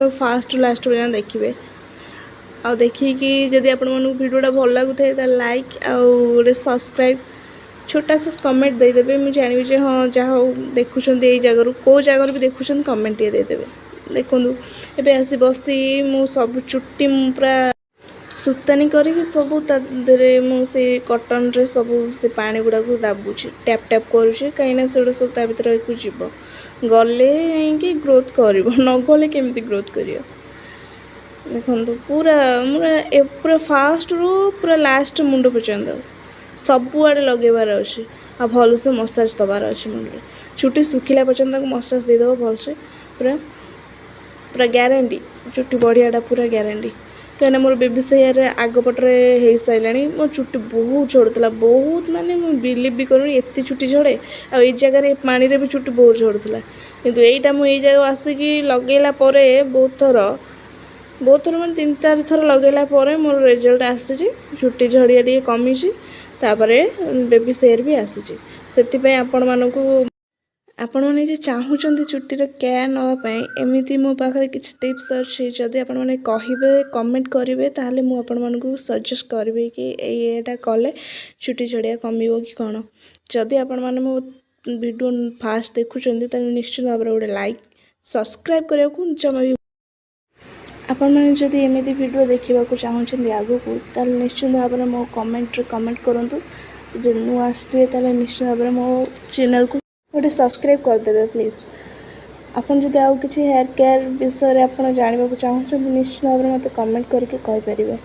Fast last पर्यटन देखिए आ देखिए जदि आपण मन भिडियोटा भल लगुए तो लाइक आउ सब्सक्राइब छोटा सा कमेंट देदेवे मुझे जानी जे हाँ जहाँ हो देखुं यही जगार कौ जगार भी देखुं कमेंट टे देदेवे। देखु एबे आसी बसी मु सब चुट्टी पूरा सुतानी करी सब मुझे कटन रे सब से पानी गुड़ा को दाबुची टैप टैप करुचे कहीं से सब ता भर जीव गले कि ग्रोथ कर न गले केमती ग्रोथ कर देखु पूरा पूरा फास्ट रू पूरा लास्ट मुंड पर्यंत सबुआड़े लगेबार अच्छे आ भल से मसाज दबार अच्छे मुंडे चुट्टी सुखिला पर्यंत मसाज देदेव भलसे पूरा पूरा ग्यारंटी चुट्टी बढ़ियाटा पूरा ग्यारंटी कहीं मोर बेबी सेयर आगपटे हो सारा मो चुट्टी बहुत झड़ता बहुत माने बिलीव भी करूँ एत चुट्टी झड़े आई जगह पानी रे भी चुट्टी बहुत झड़ता किंतु एटा मुझे जगह आसिक लगेला बहुत थर मैं 3-4 थर लगेला मोर रिजल्ट आसी चुट्टी झड़िया टे कमी बेबी सेयर भी आसी से आपण मैंने चाहूँगी चुट्टीर केयर नापी एमती मो पाखे किसी टिप्स अच्छे जदि आपण मैंने कहे कमेंट करेंगे ताहले मु आपण मानकु सजेस्ट करी कि एटा कले चुट्टी झड़िया कमिबो कि कौन जदि आपण मैंने मो वीडियो फास्ट देखुं तो निश्चित भाव में गोटे लाइक सब्सक्राइब करने को जमा भी आपण मैंने जदि एमती वीडियो देखा चाहूँगी आगू को निश्चित भाव में मो कमेंट करूँ जो नुआ आसवे निश्चित भाव में मो चैनल को गोटे सब्सक्राइब करदेवे प्लीज़। आपन जदि आउ किसी हेयर केयर विषय में आप जानवा चाहूँगी निश्चित भाव में मत कमेंट करके कहि परिबे।